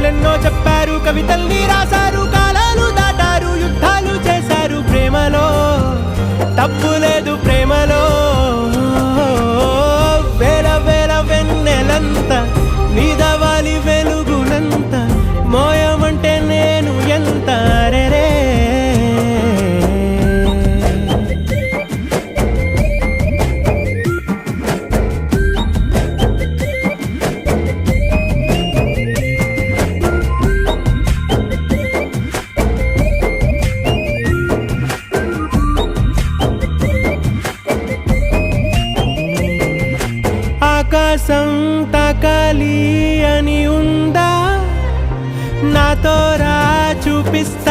కథలెన్నో చెప్పారు, కవితల్ని రాశారు, కాలాలు దాటారు, యుద్ధాలు చేశారు. ప్రేమలో తప్పు లేదు, ప్రేమలో వేల వేల వెన్నెలంత నీదవాలి వెలుగునంత మోయమంటే నేను ఎంత రే. ఆకాశం తాకాలి అని ఉందా, నాతో రా చూపిస్తా.